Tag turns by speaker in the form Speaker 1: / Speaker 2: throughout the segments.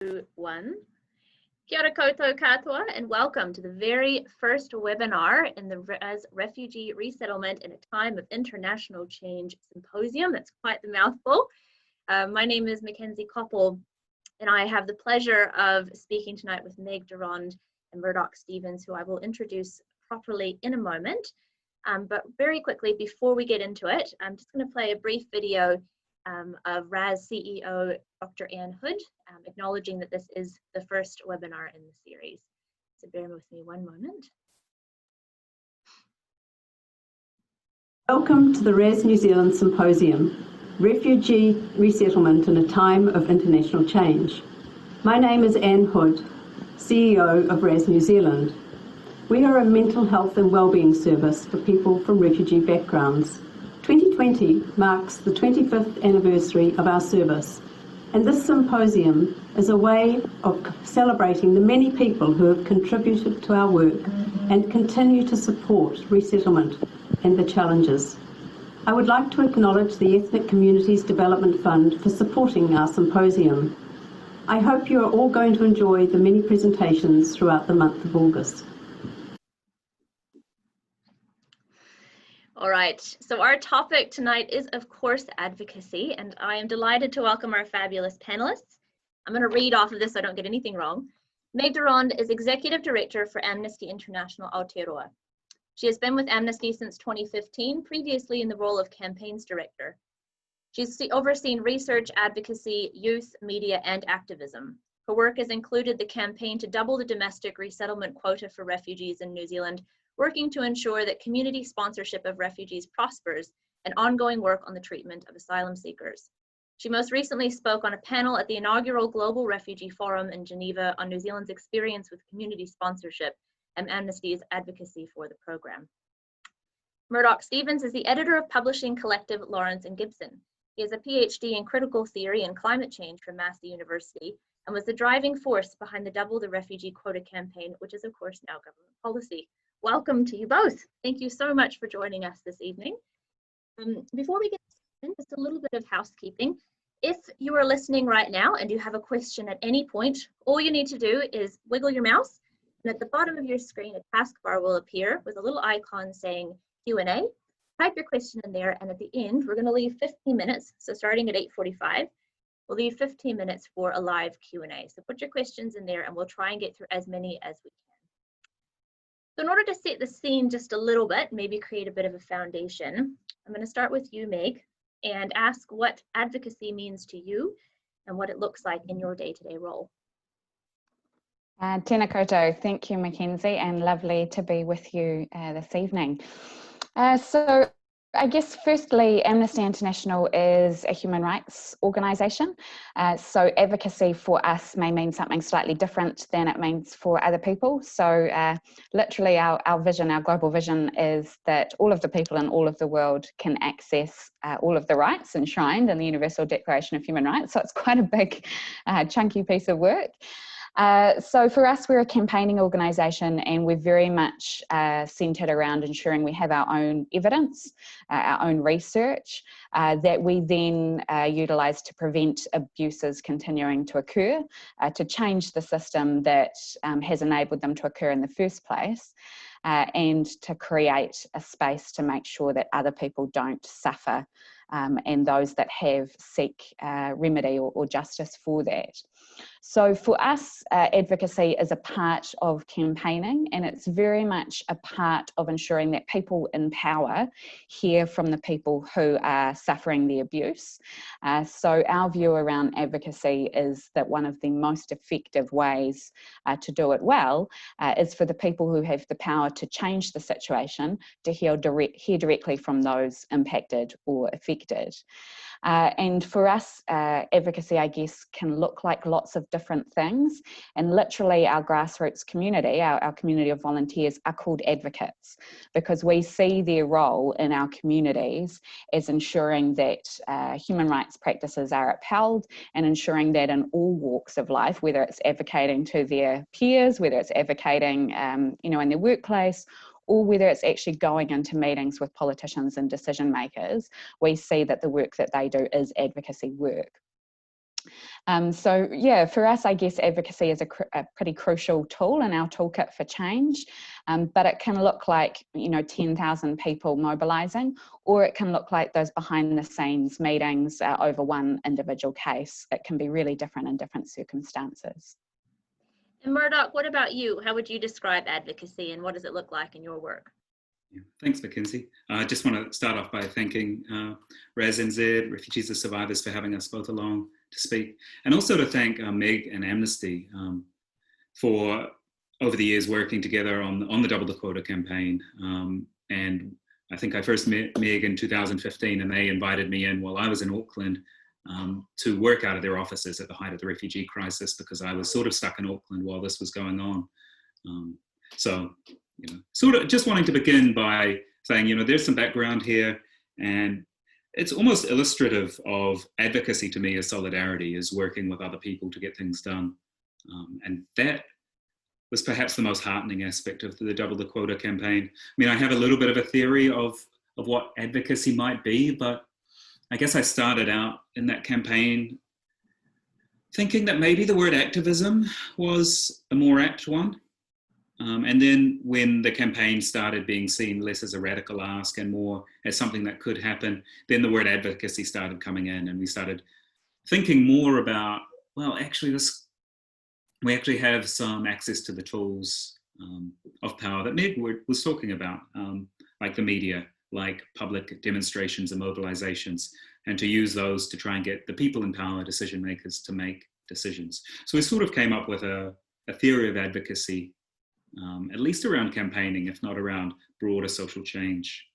Speaker 1: 2, 1. Kia ora koutou katoa, and welcome to the very first webinar in the Refugee Resettlement in a Time of International Change Symposium. That's quite the mouthful. My name is Mackenzie Koppel, and I have the pleasure of speaking tonight with Meg Durond and Murdoch Stevens, who I will introduce properly in a moment. But very quickly, before we get into it, I'm just going to play a brief video of RAS CEO Dr. Anne Hood, acknowledging that this is the first webinar in the series. So bear with me one moment.
Speaker 2: Welcome to the RAS New Zealand Symposium, Refugee Resettlement in a Time of International Change. My name is Anne Hood, CEO of RAS New Zealand. We are a mental health and wellbeing service for people from refugee backgrounds. 2020 marks the 25th anniversary of our service, and this symposium is a way of celebrating the many people who have contributed to our work and continue to support resettlement and the challenges. I would like to acknowledge the Ethnic Communities Development Fund for supporting our symposium. I hope you are all going to enjoy the many presentations throughout the month of August.
Speaker 1: All right, so our topic tonight is, of course, advocacy, and I am delighted to welcome our fabulous panelists. I'm going to read off of this so I don't get anything wrong. Meg Durond is Executive Director for Amnesty International Arteroa. She has been with Amnesty since 2015, previously in the role of Campaigns Director. She's overseen research, advocacy, youth, media, and activism. Her work has included the campaign to double the domestic resettlement quota for refugees in New Zealand, working to ensure that community sponsorship of refugees prospers, and ongoing work on the treatment of asylum seekers. She most recently spoke on a panel at the inaugural Global Refugee Forum in Geneva on New Zealand's experience with community sponsorship and Amnesty's advocacy for the program. Murdoch Stevens is the editor of publishing collective Lawrence and Gibson. He has a PhD in critical theory and climate change from Massey University and was the driving force behind the Double the Refugee Quota campaign, which is of course now government policy. Welcome to you both. Thank you so much for joining us this evening. Before we get started, just a little bit of housekeeping. If you are listening right now and you have a question at any point, all you need to do is wiggle your mouse, and at the bottom of your screen, a taskbar will appear with a little icon saying Q&A. Type your question in there, and at the end, we're going to leave 15 minutes. So starting at 8:45, we'll leave 15 minutes for a live Q&A. So put your questions in there, and we'll try and get through as many as we can. So in order to set the scene just a little bit, maybe create a bit of a foundation, I'm going to start with you, Meg, and ask what advocacy means to you and what it looks like in your day-to-day role.
Speaker 3: Tēnā koutou. Thank you, Mackenzie, and lovely to be with you this evening. So I guess firstly, Amnesty International is a human rights organisation. So advocacy for us may mean something slightly different than it means for other people. So literally our vision, our global vision is that all of the people in all of the world can access all of the rights enshrined in the Universal Declaration of Human Rights. So it's quite a big, chunky piece of work. So for us, we're a campaigning organisation, and we're very much centred around ensuring we have our own evidence, our own research that we then utilise to prevent abuses continuing to occur, to change the system that has enabled them to occur in the first place, and to create a space to make sure that other people don't suffer, and those that have seek remedy or justice for that. So for us, advocacy is a part of campaigning, and it's very much a part of ensuring that people in power hear from the people who are suffering the abuse. So our view around advocacy is that one of the most effective ways to do it well is for the people who have the power to change the situation to hear directly from those impacted or affected. And for us, advocacy, I guess, can look like lots of different things. And literally our grassroots community, our community of volunteers, are called advocates because we see their role in our communities as ensuring that human rights practices are upheld and ensuring that in all walks of life, whether it's advocating to their peers, whether it's advocating in their workplace, or whether it's actually going into meetings with politicians and decision makers, we see that the work that they do is advocacy work. So yeah, for us, I guess advocacy is a pretty crucial tool in our toolkit for change, but it can look like, 10,000 people mobilising, or it can look like those behind the scenes meetings over one individual case. It can be really different in different circumstances.
Speaker 1: And Murdoch, what about you? How would you describe advocacy and what does it look like in your work?
Speaker 4: Yeah, thanks, Mackenzie. I just want to start off by thanking RASNZ, Refugees and Survivors, for having us both along to speak, and also to thank Meg and Amnesty for over the years working together on the Double the Quota campaign. And I think I first met Meg in 2015, and they invited me in while I was in Auckland to work out of their offices at the height of the refugee crisis, because I was sort of stuck in Auckland while this was going on. So, sort of just wanting to begin by saying, there's some background here, and it's almost illustrative of advocacy to me as solidarity, is working with other people to get things done. And that was perhaps the most heartening aspect of the Double the Quota campaign. I mean, I have a little bit of a theory of what advocacy might be, but I guess I started out in that campaign thinking that maybe the word activism was a more apt one. And then when the campaign started being seen less as a radical ask and more as something that could happen, then the word advocacy started coming in, and we started thinking more about, well, actually we actually have some access to the tools of power that Meg was talking about, like the media, like public demonstrations and mobilizations, and to use those to try and get the people in power, decision makers, to make decisions. So we sort of came up with a theory of advocacy, at least around campaigning, if not around broader social change.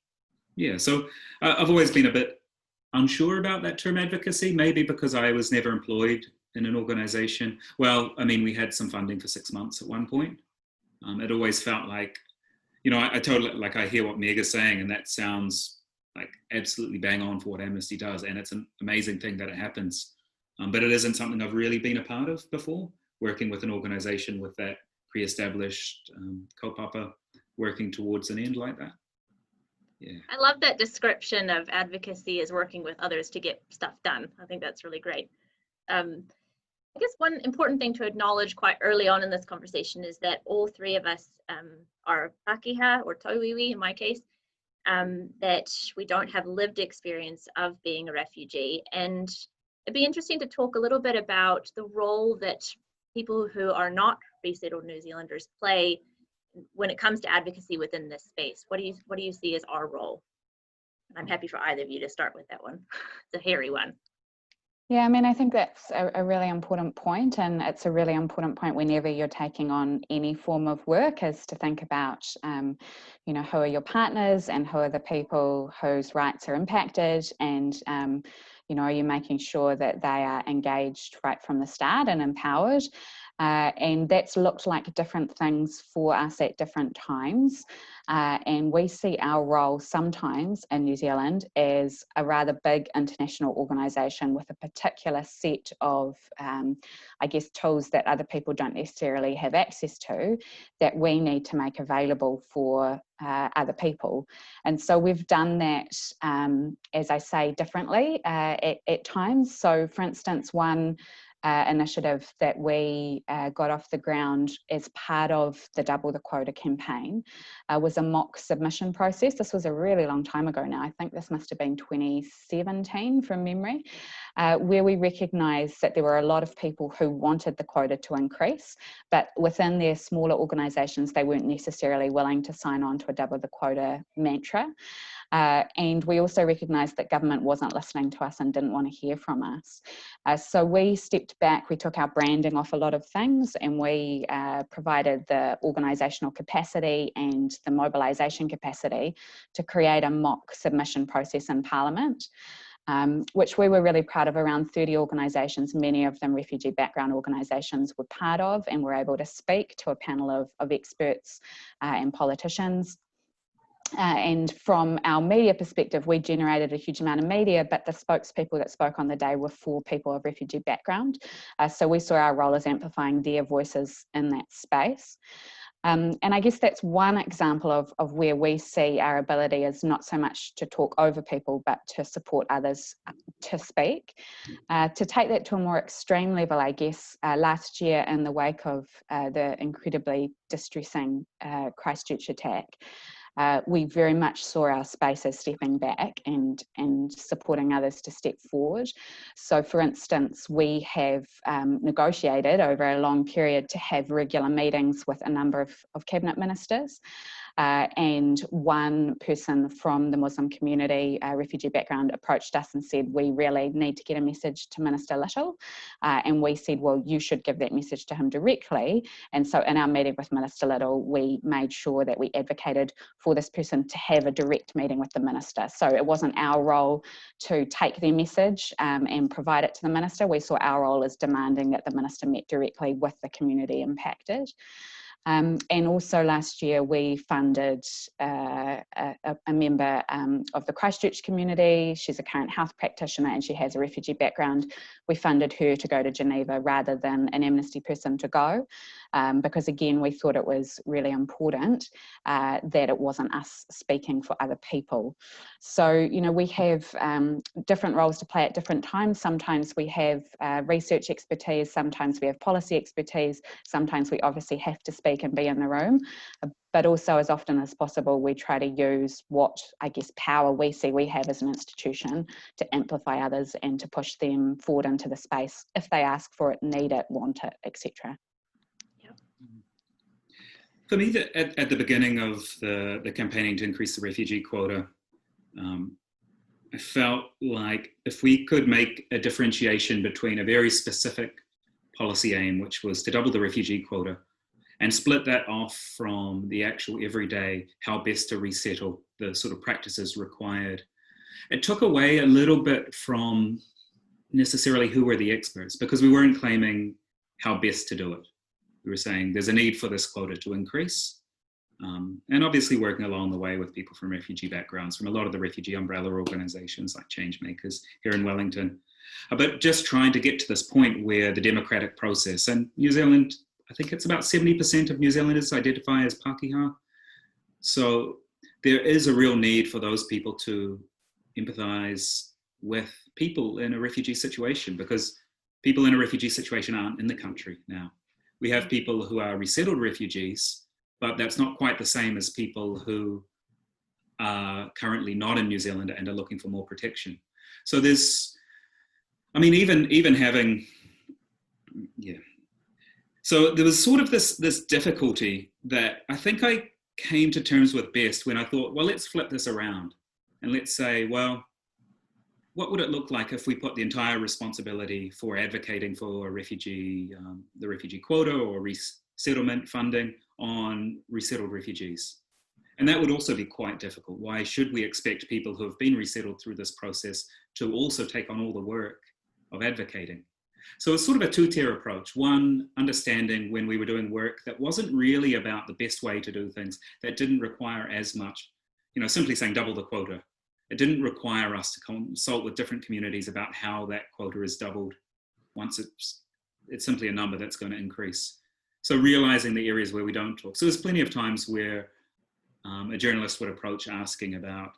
Speaker 4: Yeah, so I've always been a bit unsure about that term advocacy, maybe because I was never employed in an organization. Well, I mean, we had some funding for 6 months at one point. It always felt like, I totally, like, I hear what Meg is saying, and that sounds like absolutely bang on for what Amnesty does, and it's an amazing thing that it happens. But it isn't something I've really been a part of before, working with an organization with that pre-established kaupapa working towards an end like that. Yeah.
Speaker 1: I love that description of advocacy as working with others to get stuff done. I think that's really great. I guess one important thing to acknowledge quite early on in this conversation is that all three of us are Pākehā, or Tauiwi in my case, that we don't have lived experience of being a refugee. And it'd be interesting to talk a little bit about the role that people who are not resettled New Zealanders play when it comes to advocacy within this space. What do you see as our role? I'm happy for either of you to start with that one. It's a hairy one.
Speaker 3: Yeah, I mean, I think that's a really important point, and it's a really important point whenever you're taking on any form of work, is to think about, who are your partners and who are the people whose rights are impacted, and, are you making sure that they are engaged right from the start and empowered? And that's looked like different things for us at different times. And we see our role sometimes in New Zealand as a rather big international organisation with a particular set of, tools that other people don't necessarily have access to, that we need to make available for other people. And so we've done that, as I say, differently at times. So for instance, one initiative that we got off the ground as part of the Double the Quota campaign was a mock submission process. This was a really long time ago now. I think this must have been 2017 from memory, where we recognised that there were a lot of people who wanted the quota to increase, but within their smaller organisations, they weren't necessarily willing to sign on to a Double the Quota mantra. And we also recognised that government wasn't listening to us and didn't want to hear from us. So we stepped back, we took our branding off a lot of things, and we provided the organisational capacity and the mobilisation capacity to create a mock submission process in Parliament, which we were really proud of. Around 30 organisations, many of them refugee background organisations, were part of, and were able to speak to a panel of experts and politicians. And from our media perspective, we generated a huge amount of media, but the spokespeople that spoke on the day were for people of refugee background. So we saw our role as amplifying their voices in that space. And I guess that's one example of where we see our ability is not so much to talk over people, but to support others to speak. To take that to a more extreme level, I guess, last year in the wake of the incredibly distressing Christchurch attack, we very much saw our space as stepping back and supporting others to step forward. So for instance, we have negotiated over a long period to have regular meetings with a number of cabinet ministers. And one person from the Muslim community, refugee background, approached us and said, we really need to get a message to Minister Little. And we said, well, you should give that message to him directly. And so in our meeting with Minister Little, we made sure that we advocated for this person to have a direct meeting with the minister. So it wasn't our role to take their message and provide it to the minister. We saw our role as demanding that the minister met directly with the community impacted. And also last year we funded a member of the Christchurch community. She's a current health practitioner and she has a refugee background. We funded her to go to Geneva rather than an Amnesty person to go, because again we thought it was really important that it wasn't us speaking for other people. So, you know, we have different roles to play at different times. Sometimes we have research expertise, sometimes we have policy expertise, sometimes we obviously have to speak and be in the room, but also as often as possible we try to use what, I guess, power we see we have as an institution to amplify others and to push them forward into the space if they ask for it, need it, want it, etc.
Speaker 4: For me, at the beginning of the campaigning to increase the refugee quota, I felt like if we could make a differentiation between a very specific policy aim, which was to double the refugee quota, and split that off from the actual everyday, how best to resettle, the sort of practices required. It took away a little bit from necessarily who were the experts, because we weren't claiming how best to do it. We were saying there's a need for this quota to increase. And obviously working along the way with people from refugee backgrounds, from a lot of the refugee umbrella organisations like Changemakers here in Wellington. But just trying to get to this point where the democratic process, and New Zealand, I think it's about 70% of New Zealanders identify as Pākehā. So there is a real need for those people to empathise with people in a refugee situation, because people in a refugee situation aren't in the country now. We have people who are resettled refugees, but that's not quite the same as people who are currently not in New Zealand and are looking for more protection. So there's, I mean, even having, yeah. So there was sort of this difficulty that I think I came to terms with best when I thought, well, let's flip this around and let's say, well, what would it look like if we put the entire responsibility for advocating for a refugee, the refugee quota or resettlement funding on resettled refugees? And that would also be quite difficult. Why should we expect people who have been resettled through this process to also take on all the work of advocating? So it's sort of a two-tier approach. One, understanding when we were doing work that wasn't really about the best way to do things, that didn't require as much, you know, simply saying double the quota. It didn't require us to consult with different communities about how that quota is doubled once it's simply a number that's going to increase. So realizing the areas where we don't talk. So there's plenty of times where a journalist would approach asking about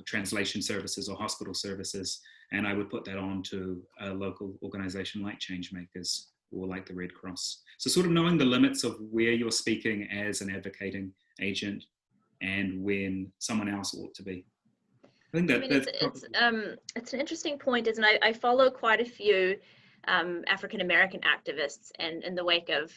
Speaker 4: translation services or hospital services, and I would put that on to a local organization like Changemakers or like the Red Cross. So sort of knowing the limits of where you're speaking as an advocating agent and when someone else ought to be. I think that
Speaker 1: it's an interesting point, isn't it? I follow quite a few African-American activists, and in the wake of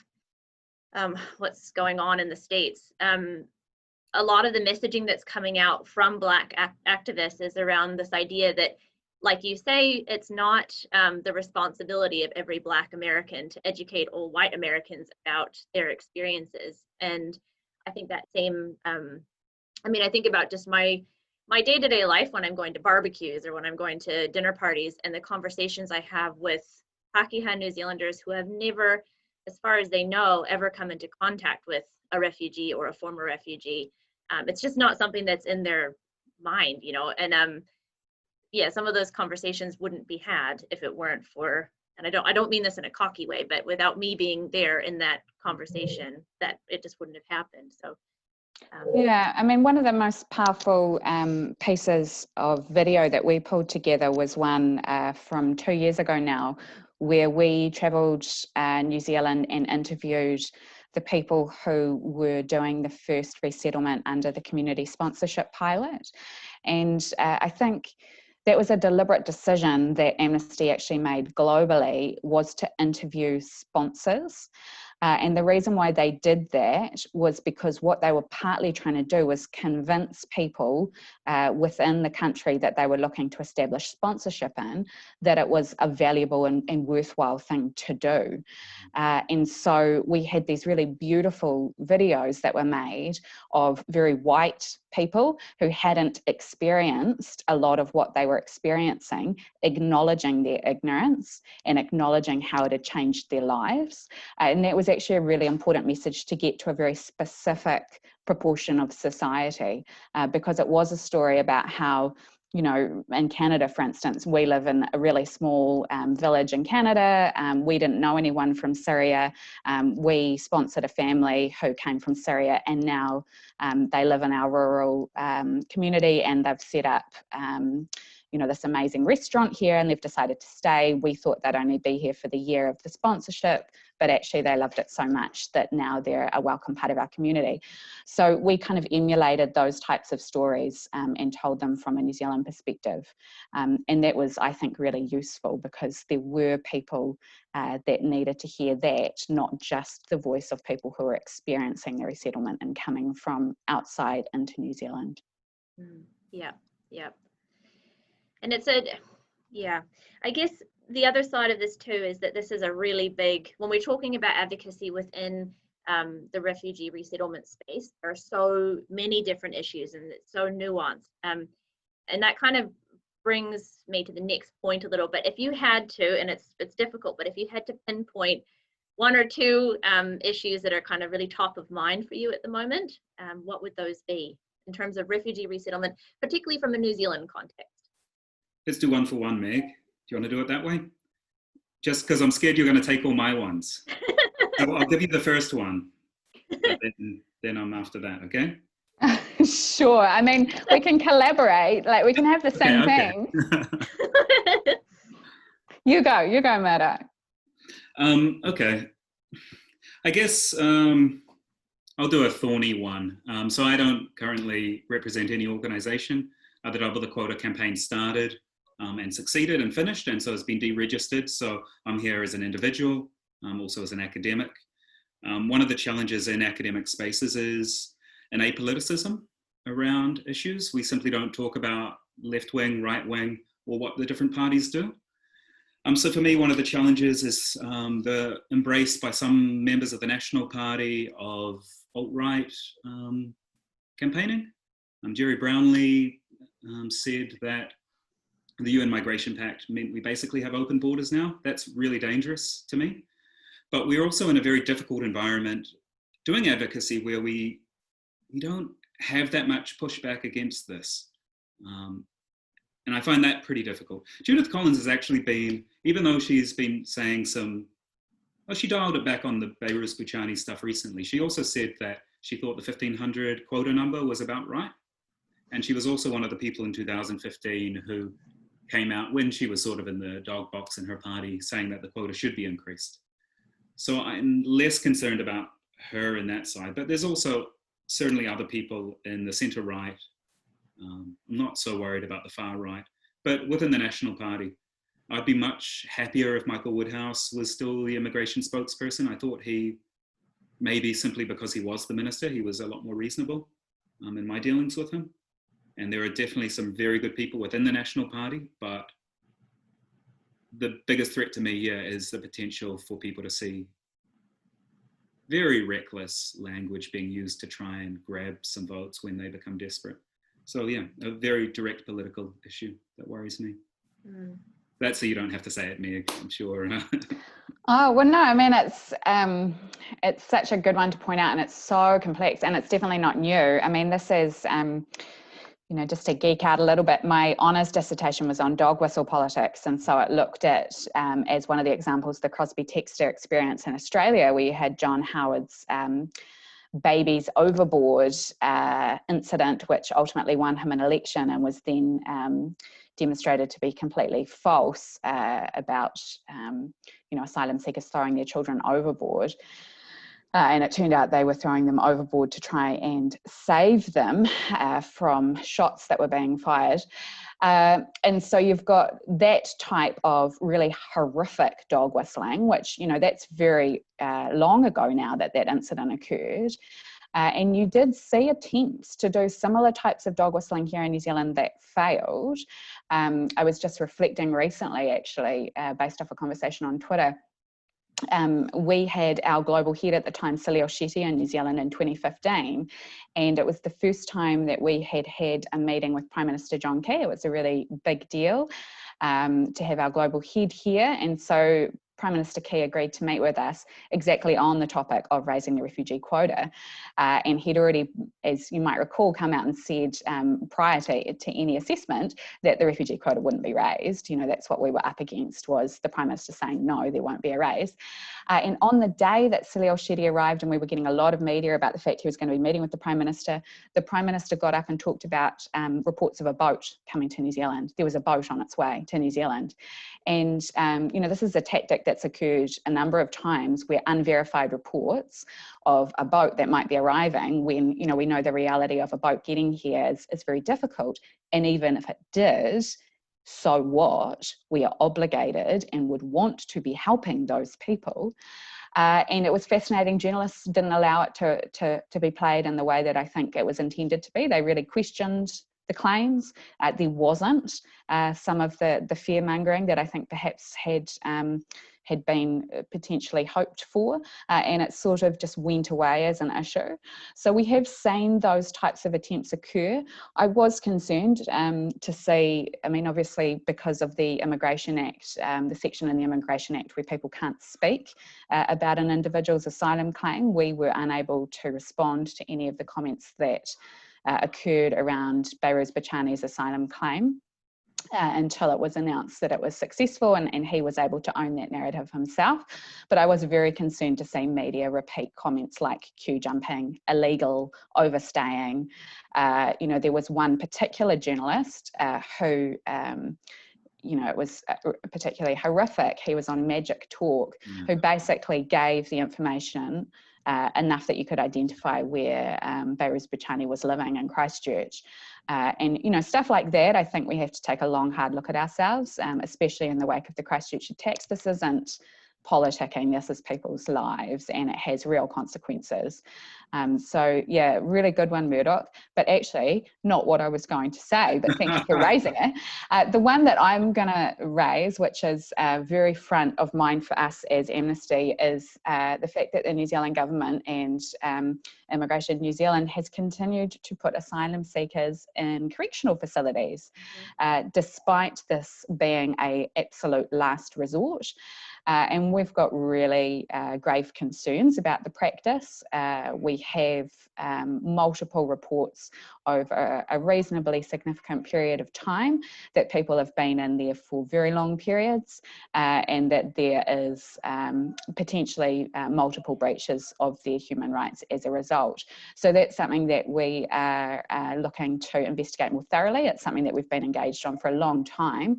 Speaker 1: what's going on in the States, a lot of the messaging that's coming out from Black activists is around this idea that, like you say, it's not the responsibility of every Black American to educate all white Americans about their experiences. And I think that same, I mean, I think about just my day-to-day life when I'm going to barbecues or when I'm going to dinner parties, and the conversations I have with Pākehā New Zealanders who have never, as far as they know, ever come into contact with a refugee or a former refugee. It's just not something that's in their mind, you know, and yeah, some of those conversations wouldn't be had if it weren't for and I don't mean this in a cocky way, but without me being there in that conversation, that it just wouldn't have happened. So
Speaker 3: yeah, I mean, one of the most powerful pieces of video that we pulled together was one from 2 years ago now, where we travelled New Zealand and interviewed the people who were doing the first resettlement under the community sponsorship pilot. And I think that was a deliberate decision that Amnesty actually made globally, was to interview sponsors. And the reason why they did that was because what they were partly trying to do was convince people within the country that they were looking to establish sponsorship in, that it was a valuable and worthwhile thing to do. And so we had these really beautiful videos that were made of very white people who hadn't experienced a lot of what they were experiencing, acknowledging their ignorance and acknowledging how it had changed their lives. And that was actually a really important message to get to a very specific proportion of society, because it was a story about how, you know, in Canada, for instance, we live in a really small village in Canada. We didn't know anyone from Syria. We sponsored a family who came from Syria, and now they live in our rural community, and they've set up you know, this amazing restaurant here, and they've decided to stay. We thought they'd only be here for the year of the sponsorship, but actually they loved it so much that now they're a welcome part of our community. So we kind of emulated those types of stories and told them from a New Zealand perspective. And that was, I think, really useful, because there were people that needed to hear that, not just the voice of people who are experiencing the resettlement and coming from outside into New Zealand.
Speaker 1: Yeah, yeah. And it's I guess the other side of this too is that this is a really big, when we're talking about advocacy within the refugee resettlement space, there are so many different issues and it's so nuanced. And that kind of brings me to the next point a little bit. If you had to, and it's difficult, but if you had to pinpoint one or two issues that are kind of really top of mind for you at the moment, what would those be in terms of refugee resettlement, particularly from a New Zealand context?
Speaker 4: Let's do one for one, Meg. Do you want to do it that way? Just because I'm scared you're going to take all my ones. So I'll give you the first one, then I'm after that, okay?
Speaker 3: Sure. I mean, we can collaborate. Like, we can have the same thing. You go, Murdoch.
Speaker 4: Okay. I guess I'll do a thorny one. So I don't currently represent any organisation. The Double the Quota campaign started and succeeded and finished, and so it's been deregistered. So I'm here as an individual, also as an academic. One of the challenges in academic spaces is an apoliticism around issues. We simply don't talk about left wing, right wing, or what the different parties do. So for me, one of the challenges is the embrace by some members of the National Party of alt-right campaigning. Jerry Brownlee said that the UN Migration Pact meant we basically have open borders now. That's really dangerous to me. But we're also in a very difficult environment doing advocacy where we don't have that much pushback against this. And I find that pretty difficult. Judith Collins has actually been, even though she's been saying she dialed it back on the Beirut Buchani stuff recently. She also said that she thought the 1,500 quota number was about right. And she was also one of the people in 2015 who came out when she was sort of in the dog box in her party saying that the quota should be increased. So I'm less concerned about her in that side, but there's also certainly other people in the centre right. I'm not so worried about the far right, but within the National Party, I'd be much happier if Michael Woodhouse was still the immigration spokesperson. I thought he, maybe simply because he was the minister, he was a lot more reasonable in my dealings with him. And there are definitely some very good people within the National Party, but the biggest threat to me here is the potential for people to see very reckless language being used to try and grab some votes when they become desperate. So yeah, a very direct political issue that worries me. That's so you don't have to say it, Meg, I'm sure.
Speaker 3: Oh, well, no, I mean, it's such a good one to point out, and it's so complex, and it's definitely not new. I mean, this is, you know, just to geek out a little bit, my honours dissertation was on dog whistle politics, and so it looked at, as one of the examples, the Crosby-Textor experience in Australia, where you had John Howard's babies overboard incident, which ultimately won him an election and was then demonstrated to be completely false about, you know, asylum seekers throwing their children overboard. And it turned out they were throwing them overboard to try and save them from shots that were being fired. And so you've got that type of really horrific dog whistling, which, you know, that's very long ago now that that incident occurred. And you did see attempts to do similar types of dog whistling here in New Zealand that failed. I was just reflecting recently, actually, based off a conversation on Twitter. We had our global head at the time, Celeste Shetty, in New Zealand in 2015, and it was the first time that we had had a meeting with Prime Minister John Key. It was a really big deal to have our global head here, and so Prime Minister Key agreed to meet with us exactly on the topic of raising the refugee quota. And he'd already, as you might recall, come out and said prior to any assessment that the refugee quota wouldn't be raised. You know, that's what we were up against, was the Prime Minister saying, no, there won't be a raise. And on the day that Celeste Shetty arrived, and we were getting a lot of media about the fact he was going to be meeting with the Prime Minister got up and talked about reports of a boat coming to New Zealand. There was a boat on its way to New Zealand. And, you know, this is a tactic that's occurred a number of times, where unverified reports of a boat that might be arriving, when, you know, we know the reality of a boat getting here is very difficult. And even if it did, so what? We are obligated and would want to be helping those people. And it was fascinating. Journalists didn't allow it to be played in the way that I think it was intended to be. They really questioned the claims. There wasn't some of the fear-mongering that I think perhaps had been potentially hoped for, and it sort of just went away as an issue. So we have seen those types of attempts occur. I was concerned to see, I mean, obviously because of the Immigration Act, the section in the Immigration Act where people can't speak about an individual's asylum claim, we were unable to respond to any of the comments that occurred around Behrouz Bachani's asylum claim. Until it was announced that it was successful, and he was able to own that narrative himself. But I was very concerned to see media repeat comments like queue jumping, illegal, overstaying. You know, there was one particular journalist who, you know, it was particularly horrific. He was on Magic Talk, who basically gave the information enough that you could identify where Behrouz Bachani was living in Christchurch. And, you know, stuff like that, I think we have to take a long, hard look at ourselves, especially in the wake of the Christchurch attacks. This isn't politicking, this is people's lives, and it has real consequences. So yeah, really good one, Murdoch, but actually not what I was going to say, but thank you for raising it. The one that I'm going to raise, which is very front of mind for us as Amnesty, is the fact that the New Zealand government and Immigration New Zealand has continued to put asylum seekers in correctional facilities, despite this being an absolute last resort. And we've got really grave concerns about the practice. We have multiple reports over a reasonably significant period of time that people have been in there for very long periods, and that there is potentially multiple breaches of their human rights as a result. So that's something that we are looking to investigate more thoroughly. It's something that we've been engaged on for a long time.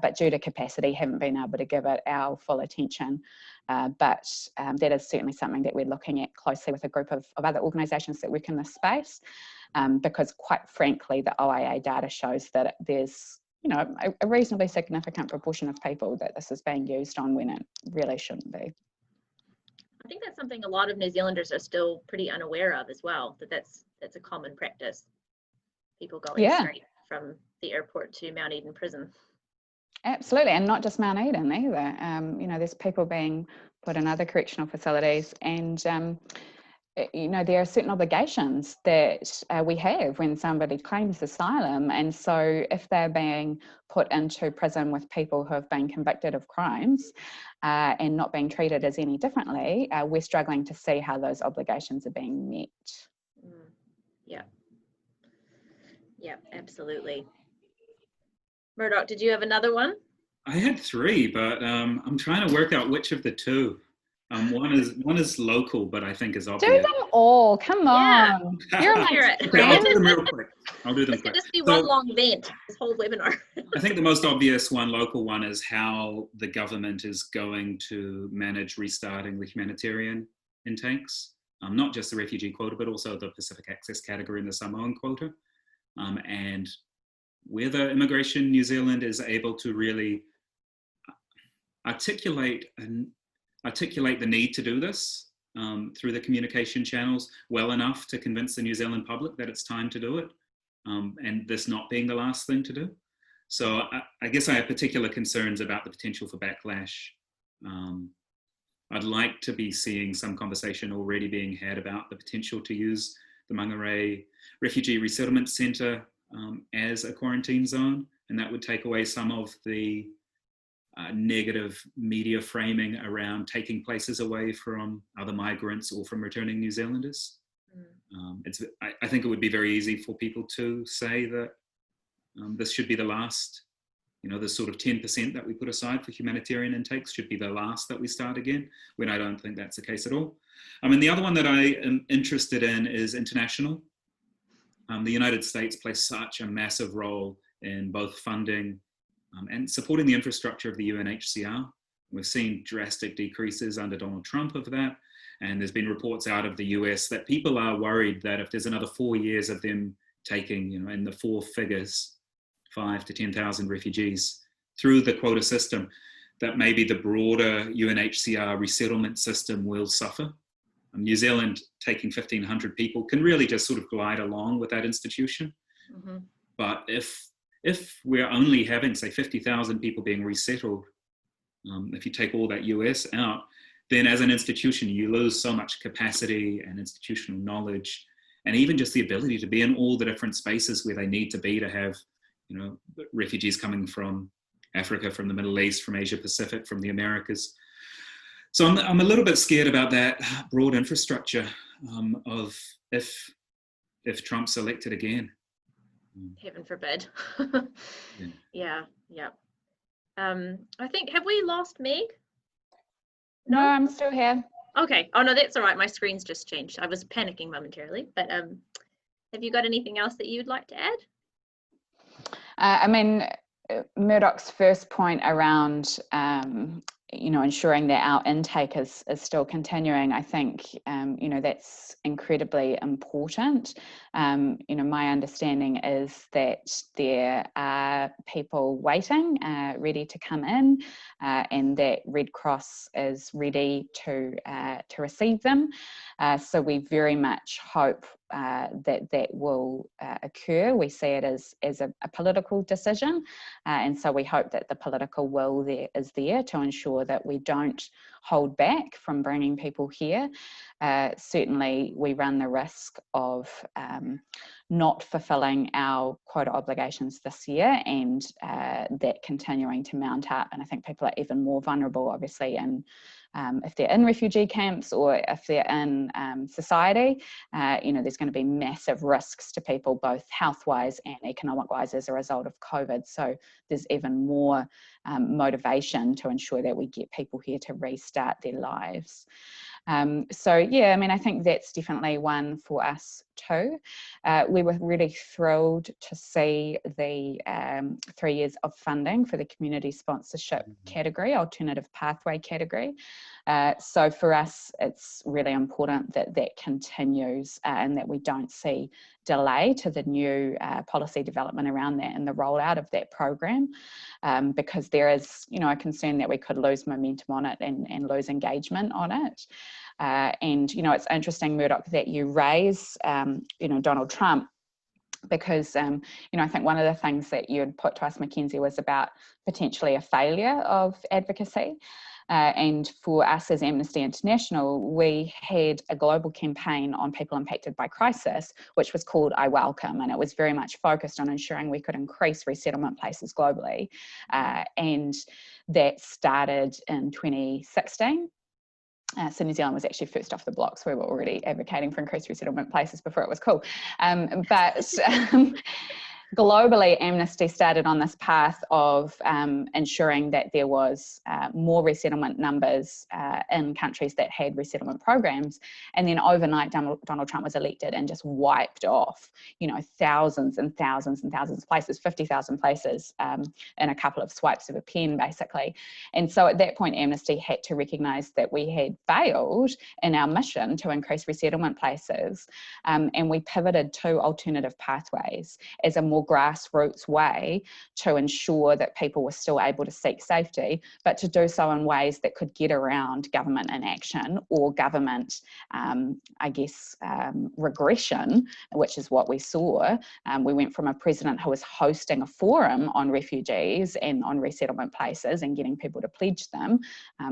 Speaker 3: But due to capacity, haven't been able to give it our full attention. But that is certainly something that we're looking at closely with a group of other organisations that work in this space, because quite frankly, the OIA data shows that there's, you know, a reasonably significant proportion of people that this is being used on when it really shouldn't be.
Speaker 1: I think that's something a lot of New Zealanders are still pretty unaware of as well, that's a common practice. People going straight from the airport to Mount Eden prison.
Speaker 3: Absolutely, and not just Mount Eden either. You know, there's people being put in other correctional facilities, and you know, there are certain obligations that we have when somebody claims asylum, and so if they're being put into prison with people who have been convicted of crimes and not being treated as any differently, we're struggling to see how those obligations are being met.
Speaker 1: Yeah. Yeah, absolutely. Murdoch, did you have another one?
Speaker 4: I had three, but I'm trying to work out which of the two. One is local, but I think is obvious.
Speaker 3: Do them all. Come on. You're my
Speaker 4: Okay, I'll do them real quick. I'll do them
Speaker 1: This could
Speaker 4: quick.
Speaker 1: just be
Speaker 4: So,
Speaker 1: one long vent, this whole webinar.
Speaker 4: I think the most obvious one, local one, is how the government is going to manage restarting the humanitarian intakes, not just the refugee quota, but also the Pacific Access category and the Samoan quota, and whether Immigration New Zealand is able to really articulate the need to do this through the communication channels well enough to convince the New Zealand public that it's time to do it, and this not being the last thing to do. So I guess I have particular concerns about the potential for backlash. I'd like to be seeing some conversation already being had about the potential to use the Mangere Refugee Resettlement Centre as a quarantine zone, and that would take away some of the negative media framing around taking places away from other migrants or from returning New Zealanders. I think it would be very easy for people to say that this should be the last, the sort of 10% that we put aside for humanitarian intakes should be the last that we start again, when I don't think that's the case at all. And the other one that I am interested in is international. The United States plays such a massive role in both funding and supporting the infrastructure of the UNHCR. We've seen drastic decreases under Donald Trump of that. And there's been reports out of the US that people are worried that if there's another 4 years of them taking, in the four figures, 5 to 10,000 refugees through the quota system, that maybe the broader UNHCR resettlement system will suffer. New Zealand taking 1,500 people can really just sort of glide along with that institution. Mm-hmm. But if we're only having, say, 50,000 people being resettled, if you take all that US out, then as an institution, you lose so much capacity and institutional knowledge, and even just the ability to be in all the different spaces where they need to be to have, refugees coming from Africa, from the Middle East, from Asia Pacific, from the Americas. So I'm a little bit scared about that broad infrastructure of if Trump's elected again.
Speaker 1: Heaven forbid. Yeah. I think, have we lost Meg?
Speaker 3: No, I'm still here.
Speaker 1: Okay. Oh no, that's all right. My screen's just changed. I was panicking momentarily, but have you got anything else that you'd like to add?
Speaker 3: Murdoch's first point around ensuring that our intake is still continuing, I think that's incredibly important. My understanding is that there are people waiting, ready to come in, and that Red Cross is ready to receive them. So we very much hope that will occur. We see it as a political decision, and so we hope that the political will is there to ensure that we don't hold back from bringing people here. Certainly we run the risk of not fulfilling our quota obligations this year, and that continuing to mount up. And I think people are even more vulnerable, obviously, and if they're in refugee camps or if they're in society, there's going to be massive risks to people, both health-wise and economic-wise, as a result of COVID. So there's even more motivation to ensure that we get people here to restart their lives. I think that's definitely one for us too. We were really thrilled to see the 3 years of funding for the community sponsorship category, alternative pathway category. So for us, it's really important that that continues and that we don't see delay to the new policy development around that and the rollout of that program, because there is, a concern that we could lose momentum on it and lose engagement on it. It's interesting, Murdoch, that you raise, Donald Trump, because, I think one of the things that you had put to us, Mackenzie, was about potentially a failure of advocacy. And for us as Amnesty International, we had a global campaign on people impacted by crisis, which was called I Welcome, and it was very much focused on ensuring we could increase resettlement places globally. And that started in 2016. So New Zealand was actually first off the blocks. We were already advocating for increased resettlement places before it was cool. globally, Amnesty started on this path of ensuring that there was more resettlement numbers in countries that had resettlement programs. And then overnight, Donald Trump was elected and just wiped off, you know, thousands and thousands and thousands of places, 50,000 places in a couple of swipes of a pen, basically. And so at that point, Amnesty had to recognise that we had failed in our mission to increase resettlement places. And we pivoted to alternative pathways as a more grassroots way to ensure that people were still able to seek safety, but to do so in ways that could get around government inaction or government, regression, which is what we saw. We went from a president who was hosting a forum on refugees and on resettlement places and getting people to pledge them,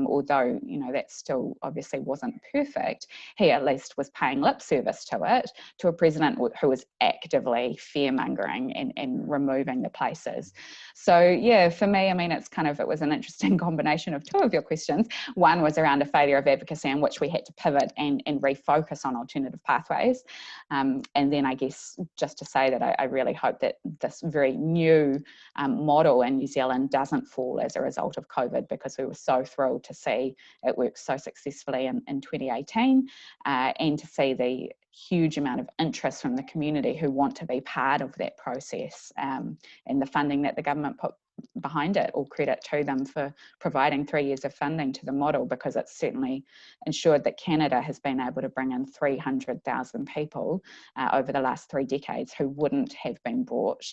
Speaker 3: although, you know, that still obviously wasn't perfect. He at least was paying lip service to it, to a president who was actively fear-mongering and removing the places. So yeah, for me, I mean, it was an interesting combination of two of your questions. One was around a failure of advocacy in which we had to pivot and refocus on alternative pathways. And then I guess just to say that I really hope that this very new model in New Zealand doesn't fall as a result of COVID, because we were so thrilled to see it work so successfully in 2018 and to see the huge amount of interest from the community who want to be part of that process, and the funding that the government put behind it. All credit to them for providing 3 years of funding to the model, because it's certainly ensured that Canada has been able to bring in 300,000 people over the last 3 decades who wouldn't have been brought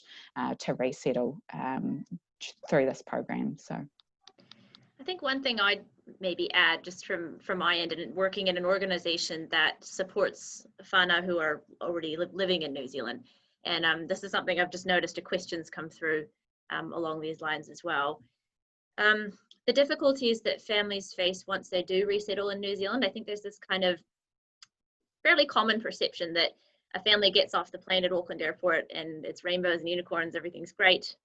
Speaker 3: to resettle through this program. So
Speaker 1: I think one thing I'd maybe add, just from my end, and working in an organization that supports whānau who are already living in New Zealand, and this is something I've just noticed questions come through along these lines as well. The difficulties that families face once they do resettle in New Zealand, I think there's this kind of fairly common perception that a family gets off the plane at Auckland Airport and it's rainbows and unicorns, everything's great.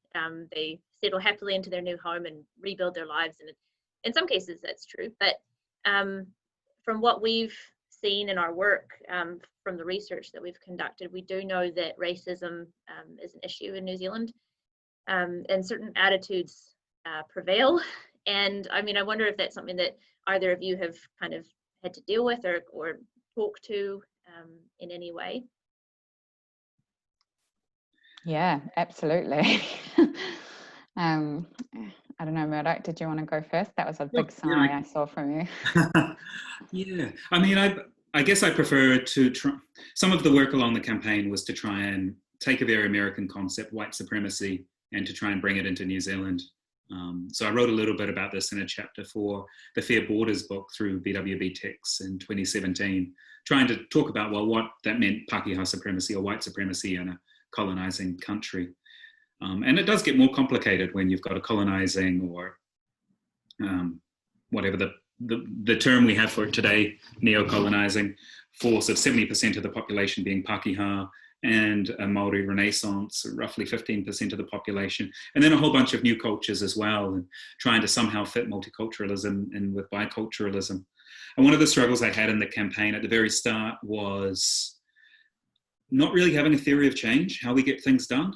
Speaker 1: They settle happily into their new home and rebuild their lives, and in some cases that's true, but from what we've seen in our work, from the research that we've conducted, we do know that racism is an issue in New Zealand, and certain attitudes prevail. And I mean, I wonder if that's something that either of you have kind of had to deal with or talk to in any way.
Speaker 3: Yeah, absolutely. I don't know, Murdoch, did you want to go first? That was a big sigh I saw from you.
Speaker 4: Yeah, I mean, I guess I prefer to try. Some of the work along the campaign was to try and take a very American concept, white supremacy, and to try and bring it into New Zealand. So I wrote a little bit about this in a chapter for the Fair Borders book through BWB Tex in 2017, trying to talk about, well, what that meant, Pākehā supremacy or white supremacy in a colonizing country. And it does get more complicated when you've got a colonizing or whatever the term we have for it today, neo-colonizing force of 70% of the population being Pākehā, and a Māori Renaissance, roughly 15% of the population, and then a whole bunch of new cultures as well, and trying to somehow fit multiculturalism in with biculturalism. And one of the struggles I had in the campaign at the very start was not really having a theory of change, how we get things done.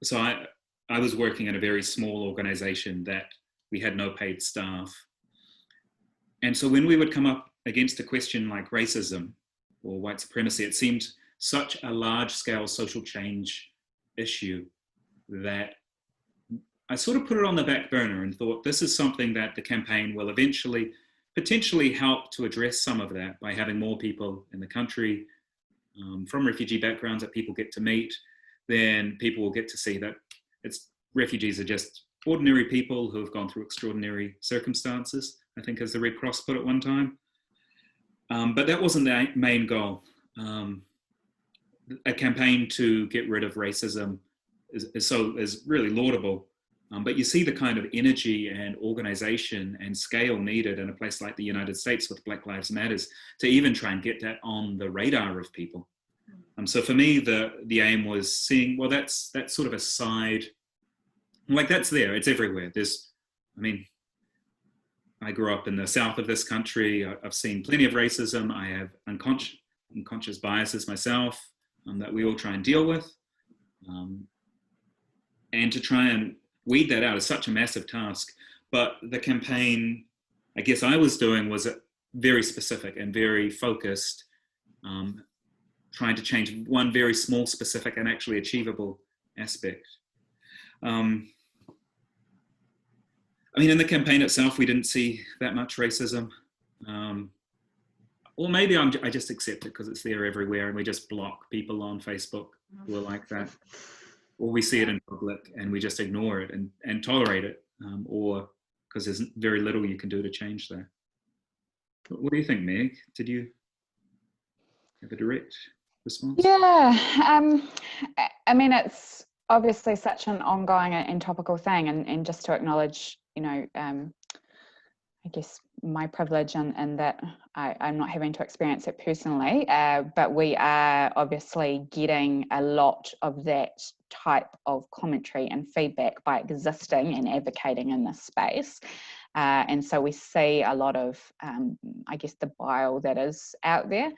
Speaker 4: So I was working in a very small organization that we had no paid staff. And so when we would come up against a question like racism or white supremacy, it seemed such a large-scale social change issue that I sort of put it on the back burner and thought this is something that the campaign will eventually potentially help to address some of that by having more people in the country from refugee backgrounds that people get to meet. Then people will get to see that refugees are just ordinary people who have gone through extraordinary circumstances, I think as the Red Cross put it one time. But that wasn't the main goal. A campaign to get rid of racism is really laudable, but you see the kind of energy and organization and scale needed in a place like the United States with Black Lives Matters to even try and get that on the radar of people. So for me, the aim was seeing, well, that's sort of a side, like that's there, it's everywhere. I grew up in the south of this country. I've seen plenty of racism. I have unconscious biases myself that we all try and deal with. And to try and weed that out is such a massive task. But the campaign, I guess I was doing was very specific and very focused, trying to change one very small, specific and actually achievable aspect. I mean, in the campaign itself, we didn't see that much racism. Or maybe I just accept it because it's there everywhere and we just block people on Facebook who are like that. Or we see it in public and we just ignore it and tolerate it, or because there's very little you can do to change that. What do you think, Meg? Did you have a direct response?
Speaker 3: Yeah, I mean, it's obviously such an ongoing and topical thing, and just to acknowledge, you know, I guess my privilege and that I'm not having to experience it personally, but we are obviously getting a lot of that type of commentary and feedback by existing and advocating in this space. And so we see a lot of, I guess, the bile that is out there.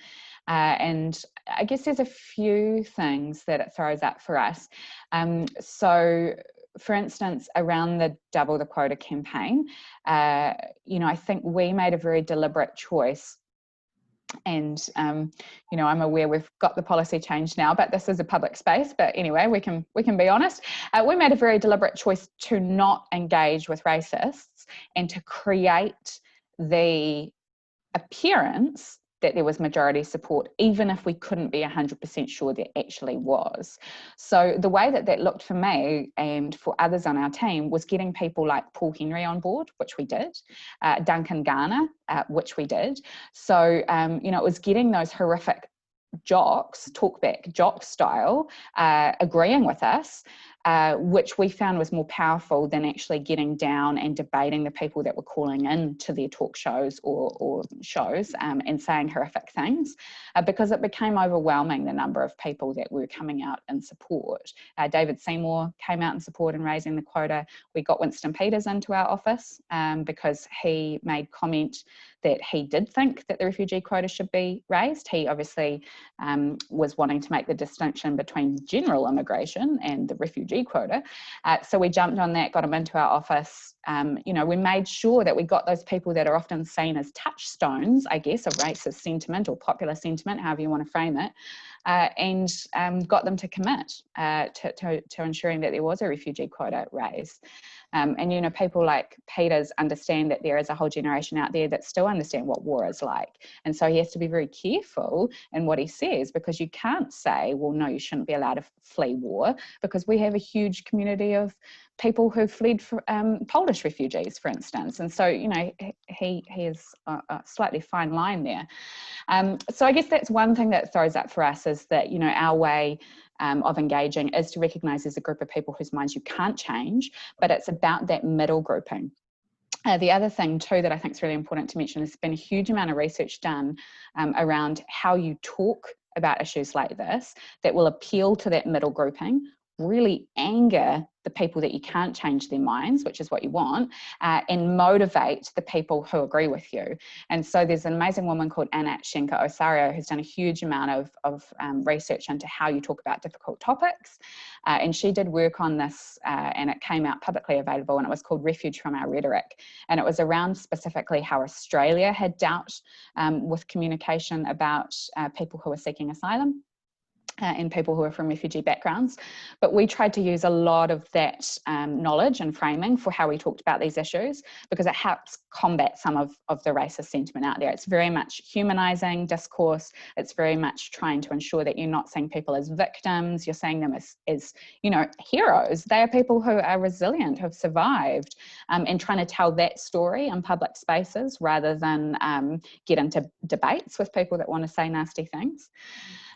Speaker 3: And I guess there's a few things that it throws up for us. So, for instance, around the Double the Quota campaign, you know, I think we made a very deliberate choice. And, you know, I'm aware we've got the policy change now, but this is a public space. But anyway, we can be honest. We made a very deliberate choice to not engage with racists and to create the appearance that there was majority support, even if we couldn't be 100% sure there actually was. So the way that looked for me and for others on our team was getting people like Paul Henry on board, which we did, Duncan Garner, which we did. So, you know, it was getting those horrific jocks, talkback jock style, agreeing with us, which we found was more powerful than actually getting down and debating the people that were calling in to their talk shows or shows and saying horrific things, because it became overwhelming, the number of people that were coming out in support. David Seymour came out in support in raising the quota. We got Winston Peters into our office because he made comment that he did think that the refugee quota should be raised. He obviously was wanting to make the distinction between general immigration and the refugee quota. So we jumped on that, got him into our office. You know, we made sure that we got those people that are often seen as touchstones, I guess, of racist sentiment or popular sentiment, however you want to frame it, and got them to commit to ensuring that there was a refugee quota raised. And, you know, people like Peters understand that there is a whole generation out there that still understand what war is like. And so he has to be very careful in what he says, because you can't say, well, no, you shouldn't be allowed to flee war, because we have a huge community of people who fled for, Polish refugees, for instance. And so, you know, he has a slightly fine line there. So I guess that's one thing that throws up for us, is that, you know, our way of engaging is to recognise there's a group of people whose minds you can't change, but it's about that middle grouping. The other thing too that I think is really important to mention is there's been a huge amount of research done around how you talk about issues like this that will appeal to that middle grouping, really anger the people that you can't change their minds, which is what you want, and motivate the people who agree with you. And so there's an amazing woman called Anna Schenker-Osario who's done a huge amount of research into how you talk about difficult topics. And she did work on this and it came out publicly available, and it was called Refuge from Our Rhetoric. And it was around specifically how Australia had dealt with communication about people who are seeking asylum. And people who are from refugee backgrounds. But we tried to use a lot of that knowledge and framing for how we talked about these issues, because it helps combat some of the racist sentiment out there. It's very much humanising discourse. It's very much trying to ensure that you're not seeing people as victims, you're seeing them as you know, heroes. They are people who are resilient, who have survived, and trying to tell that story in public spaces rather than get into debates with people that want to say nasty things.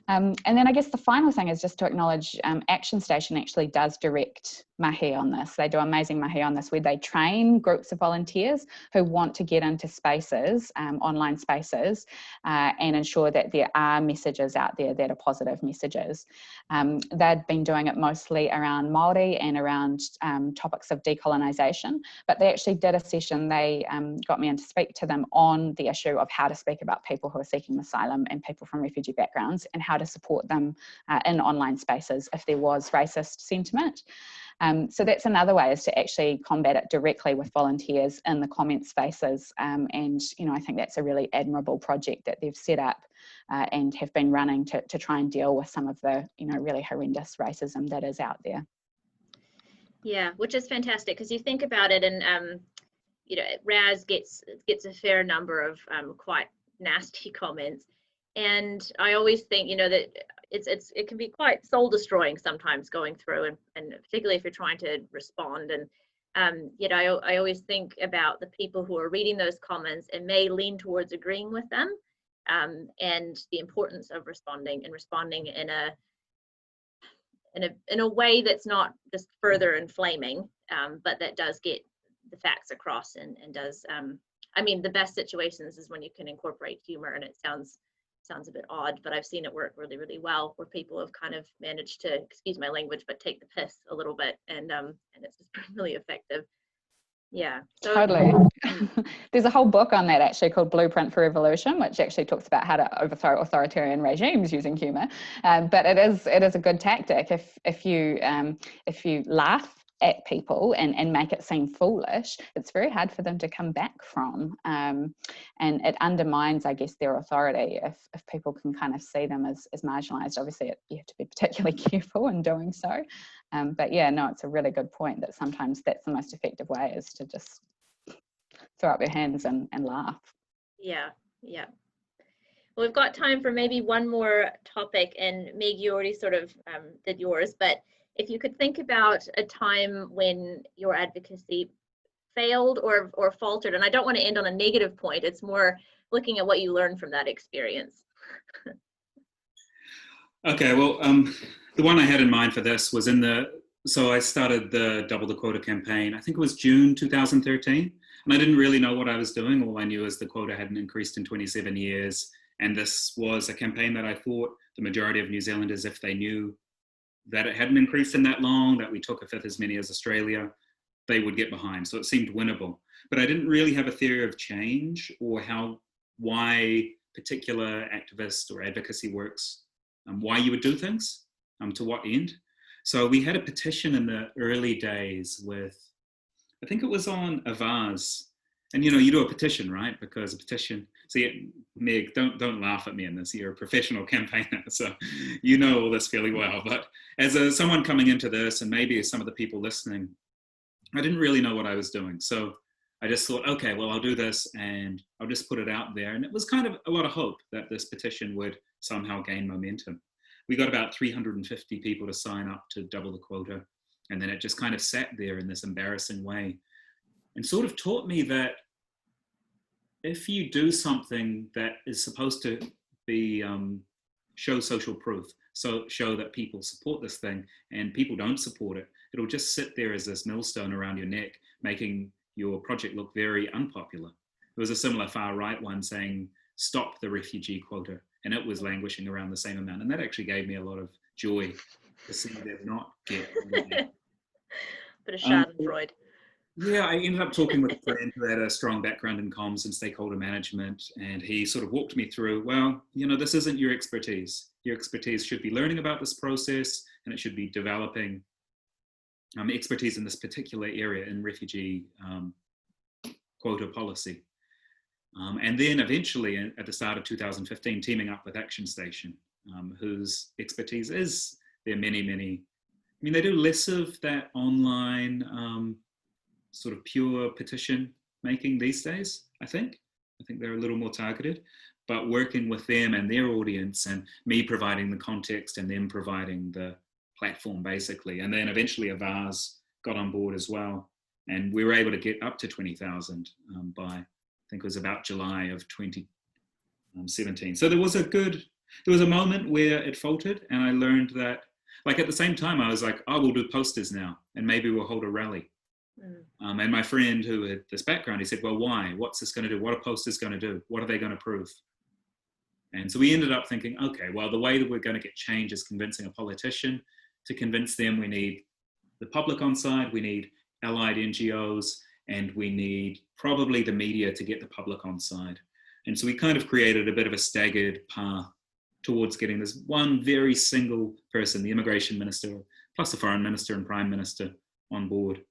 Speaker 3: And then I guess the final thing is just to acknowledge Action Station actually does direct mahi on this. They do amazing mahi on this, where they train groups of volunteers who want to get into spaces, online spaces, and ensure that there are messages out there that are positive messages. They'd been doing it mostly around Māori and around topics of decolonisation, but they actually did a session. They got me in to speak to them on the issue of how to speak about people who are seeking asylum and people from refugee backgrounds, and how to support them in online spaces if there was racist sentiment. So that's another way, is to actually combat it directly with volunteers in the comment spaces. And, I think that's a really admirable project that they've set up and have been running to try and deal with some of the, really horrendous racism that is out there.
Speaker 1: Yeah, which is fantastic, because you think about it, and Raz gets a fair number of quite nasty comments, and I always think that it can be quite soul destroying sometimes going through, and particularly if you're trying to respond. And I always think about the people who are reading those comments and may lean towards agreeing with them, and the importance of responding in a way that's not just further inflaming, but that does get the facts across, and does, the best situations is when you can incorporate humor, and it sounds a bit odd, but I've seen it work really, really well, where people have kind of managed to, excuse my language, but take the piss a little bit, and it's just been really effective. Yeah. So,
Speaker 3: totally. There's a whole book on that actually called Blueprint for Revolution, which actually talks about how to overthrow authoritarian regimes using humor. But it is a good tactic if you laugh at people and make it seem foolish. It's very hard for them to come back from, and it undermines, I guess, their authority if people can kind of see them as marginalized. Obviously you have to be particularly careful in doing so, but yeah, no, it's a really good point that sometimes that's the most effective way, is to just throw up your hands and laugh.
Speaker 1: Yeah. Well, we've got time for maybe one more topic, and Meg, you already sort of did yours, but if you could think about a time when your advocacy failed or faltered, and I don't want to end on a negative point, it's more looking at what you learned from that experience.
Speaker 4: Okay, well, the one I had in mind for this was so I started the Double the Quota campaign, I think it was June 2013, and I didn't really know what I was doing. All I knew is the quota hadn't increased in 27 years, and this was a campaign that I thought the majority of New Zealanders, if they knew that it hadn't increased in that long, that we took a fifth as many as Australia, they would get behind. So it seemed winnable. But I didn't really have a theory of change or why particular activist or advocacy works, why you would do things, to what end. So we had a petition in the early days with, I think it was on a vase. And you do a petition, right? Because a petition, see, Meg, don't laugh at me in this. You're a professional campaigner, so you know all this fairly well. But as someone coming into this, and maybe as some of the people listening, I didn't really know what I was doing. So I just thought, okay, well, I'll do this and I'll just put it out there. And it was kind of a lot of hope that this petition would somehow gain momentum. We got about 350 people to sign up to double the quota. And then it just kind of sat there in this embarrassing way, and sort of taught me that if you do something that is supposed to be show social proof, so show that people support this thing, and people don't support it, it'll just sit there as this millstone around your neck, making your project look very unpopular. There was a similar far right one saying, stop the refugee quota, and it was languishing around the same amount. And that actually gave me a lot of joy to see that not get
Speaker 1: Bit of Schadenfreude.
Speaker 4: Yeah, I ended up talking with a friend who had a strong background in comms and stakeholder management, and he sort of walked me through, well, this isn't your expertise. Your expertise should be learning about this process, and it should be developing expertise in this particular area in refugee quota policy. And then eventually, at the start of 2015, teaming up with Action Station, whose expertise is their many, they do less of that online sort of pure petition making these days, I think they're a little more targeted, but working with them and their audience, and me providing the context and them providing the platform basically. And then eventually Avaz got on board as well, and we were able to get up to 20,000 by, I think it was about July of 2017. So there was a moment where it faltered, and I learned that, like, at the same time I was like, oh, we'll do posters now, and maybe we'll hold a rally. And my friend who had this background, he said, well, why? What's this going to do? What are posters going to do? What are they going to prove? And so we ended up thinking, okay, well, the way that we're going to get change is convincing a politician. To convince them, we need the public on side, we need allied NGOs, and we need probably the media to get the public on side. And so we kind of created a bit of a staggered path towards getting this one very single person, the immigration minister, plus the foreign minister and prime minister, on board.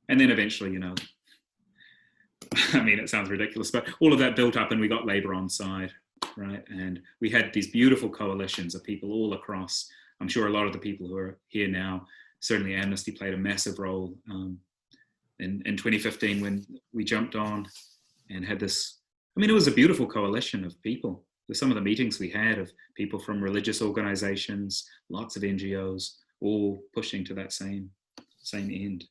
Speaker 4: And then eventually, you know, I mean, it sounds ridiculous, but all of that built up and we got Labour on side, right? And we had these beautiful coalitions of people all across. I'm sure a lot of the people who are here now, certainly Amnesty played a massive role in 2015 when we jumped on and had this, I mean, it was a beautiful coalition of people. There's some of the meetings we had of people from religious organizations, lots of NGOs, all pushing to that same end.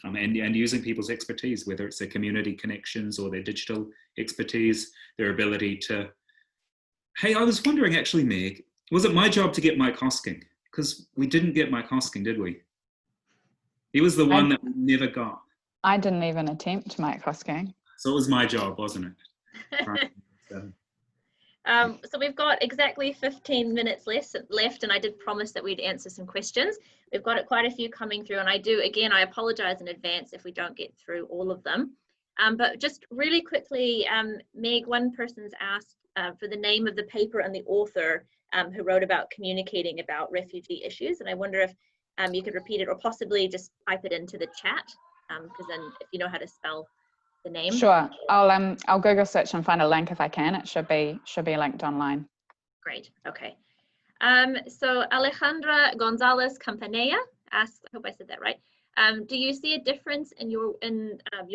Speaker 4: And using people's expertise, whether it's their community connections or their digital expertise, their ability to, hey, I was wondering actually, Meg, was it my job to get Mike Hosking? Because we didn't get Mike Hosking, did we? He was the one that we never got.
Speaker 3: I didn't even attempt Mike Hosking.
Speaker 4: So it was my job, wasn't it?
Speaker 1: So we've got exactly 15 minutes left, and I did promise that we'd answer some questions. We've got quite a few coming through, and I apologize in advance if we don't get through all of them. But just really quickly, Meg, one person's asked for the name of the paper and the author who wrote about communicating about refugee issues, and I wonder if you could repeat it or possibly just type it into the chat, because then if you know how to spell the name.
Speaker 3: Sure, I'll Google search and find a link if I can. It should be linked online.
Speaker 1: Great. Okay. So Alejandra Gonzalez Campanella asks, I hope I said that right. Do you see a difference in your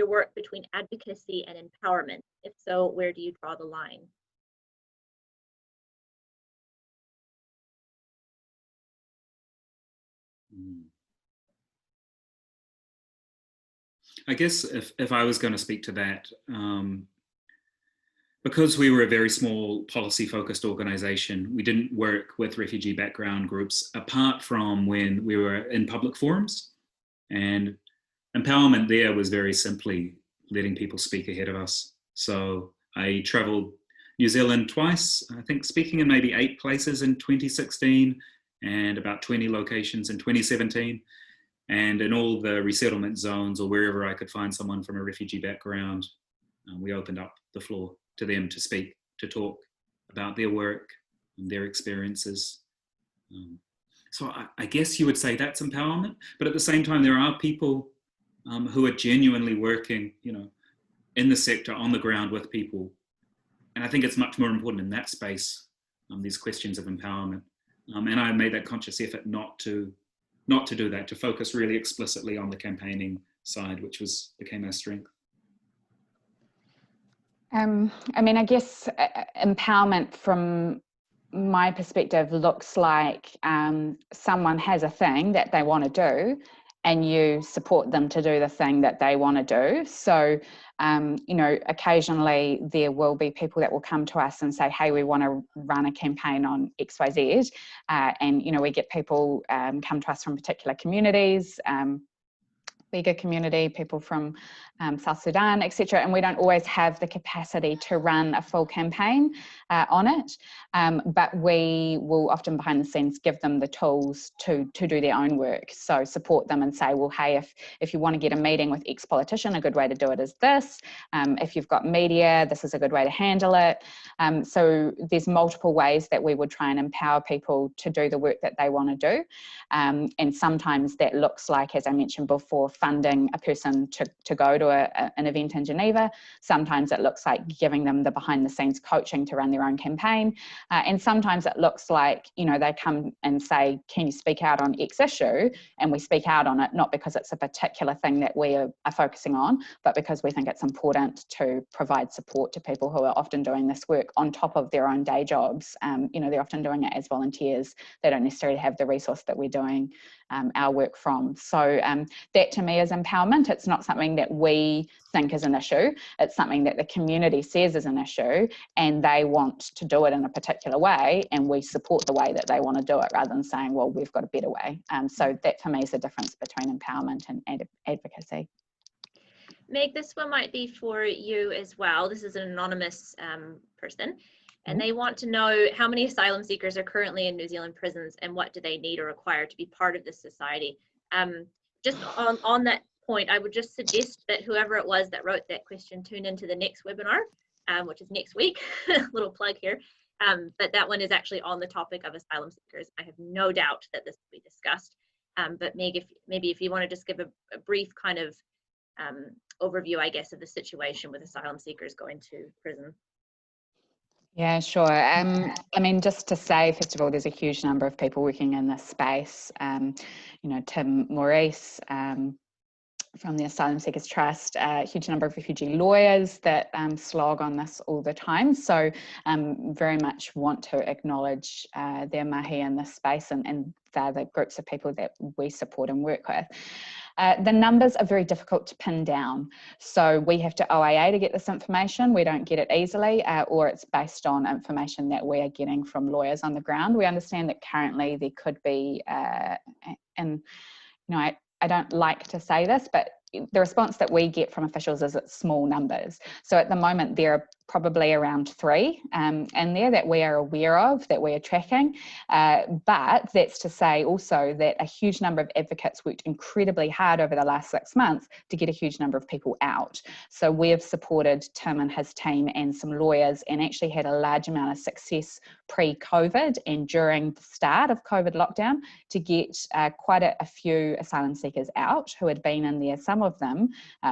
Speaker 1: work between advocacy and empowerment? If so, where do you draw the line?
Speaker 4: I guess if I was going to speak to that, because we were a very small policy-focused organization, we didn't work with refugee background groups apart from when we were in public forums. And empowerment there was very simply letting people speak ahead of us. So I traveled New Zealand twice, I think speaking in maybe 8 places in 2016 and about 20 locations in 2017. And in all the resettlement zones or wherever I could find someone from a refugee background, we opened up the floor to them to speak, to talk about their work and their experiences. So I guess you would say that's empowerment, but at the same time, there are people who are genuinely working, you know, in the sector, on the ground with people. And I think it's much more important in that space, these questions of empowerment. And I made that conscious effort not to do that, to focus really explicitly on the campaigning side, which became our strength.
Speaker 3: I mean, I guess empowerment from my perspective looks like someone has a thing that they want to do and you support them to do the thing that they want to do. So, you know, occasionally there will be people that will come to us and say, hey, we want to run a campaign on XYZ. And, you know, we get people come to us from particular communities, Uyghur community, people from South Sudan, etc. And we don't always have the capacity to run a full campaign on it, but we will often behind the scenes give them the tools to do their own work. So support them and say, well, hey, if you want to get a meeting with X politician, a good way to do it is this. If you've got media, this is a good way to handle it. So there's multiple ways that we would try and empower people to do the work that they want to do. And sometimes that looks like, as I mentioned before, funding a person to go to an event in Geneva. Sometimes it looks like giving them the behind the scenes coaching to run their own campaign. And sometimes it looks like, you know, they come and say, can you speak out on X issue? And we speak out on it, not because it's a particular thing that we are focusing on, but because we think it's important to provide support to people who are often doing this work on top of their own day jobs. You know, they're often doing it as volunteers. They don't necessarily have the resource that we're doing our work from. So that to me is empowerment. It's not something that we think is an issue. It's something that the community says is an issue and they want to do it in a particular way and we support the way that they want to do it rather than saying, well, we've got a better way. So that for me is the difference between empowerment and advocacy.
Speaker 1: Meg, this one might be for you as well. This is an anonymous person. And they want to know how many asylum seekers are currently in New Zealand prisons and what do they need or require to be part of this society. Just on that point, I would just suggest that whoever it was that wrote that question tune into the next webinar, which is next week, little plug here. But that one is actually on the topic of asylum seekers. I have no doubt that this will be discussed. But Meg, if you want to just give a brief kind of overview, I guess, of the situation with asylum seekers going to prison.
Speaker 3: Yeah, sure. I mean, just to say, first of all, there's a huge number of people working in this space. You know, Tim Maurice from the Asylum Seekers Trust, a huge number of refugee lawyers that slog on this all the time. So very much want to acknowledge their mahi in this space, and they're the groups of people that we support and work with. The numbers are very difficult to pin down. So we have to OIA to get this information. We don't get it easily, or it's based on information that we are getting from lawyers on the ground. We understand that currently there could be, and you know, I don't like to say this, but the response that we get from officials is it's small numbers. So at the moment, there are probably around 3 and there that we are aware of, that we are tracking. But that's to say also that a huge number of advocates worked incredibly hard over the last 6 months to get a huge number of people out. So we have supported Tim and his team and some lawyers, and actually had a large amount of success pre-COVID and during the start of COVID lockdown to get quite a few asylum seekers out who had been in there, some of them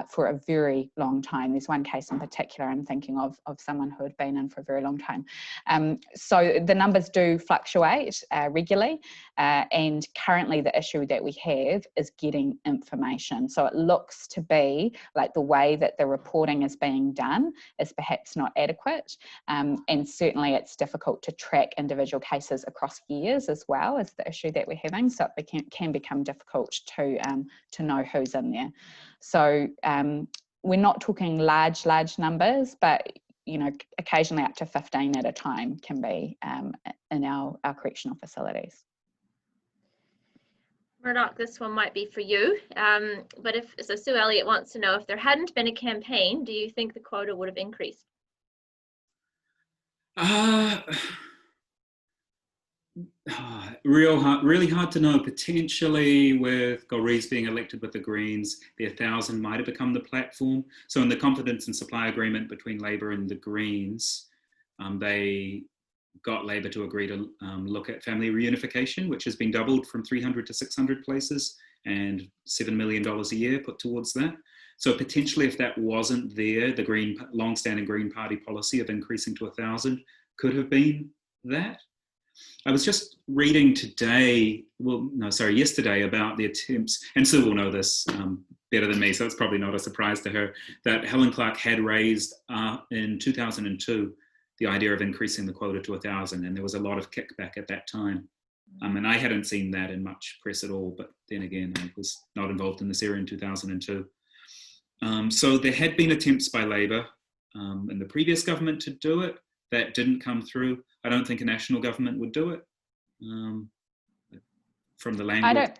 Speaker 3: for a very long time. There's one case in particular I'm thinking of someone who had been in for a very long time. So the numbers do fluctuate regularly, and currently the issue that we have is getting information. So it looks to be like the way that the reporting is being done is perhaps not adequate, and certainly it's difficult to track individual cases across years as well as the issue that we're having, so it can become difficult to know who's in there. So we're not talking large numbers, but you know, occasionally up to 15 at a time can be in our correctional facilities.
Speaker 1: Murdoch, this one might be for you, but so Sue Elliott wants to know, if there hadn't been a campaign, do you think the quota would have increased?
Speaker 4: Really hard to know. Potentially with Gorries being elected with the Greens, the 1,000 might have become the platform. So in the confidence and supply agreement between Labor and the Greens, they got Labor to agree to look at family reunification, which has been doubled from 300 to 600 places, and $7 million a year put towards that. So potentially if that wasn't there, the long-standing Green Party policy of increasing to 1,000 could have been that. I was just reading yesterday about the attempts, and Sue will know this better than me, so it's probably not a surprise to her, that Helen Clark had raised in 2002 the idea of increasing the quota to 1,000, and there was a lot of kickback at that time. And I hadn't seen that in much press at all, but then again, I was not involved in this area in 2002. So there had been attempts by Labor in the previous government to do it. That didn't come through. I don't think a national government would do it. From the language.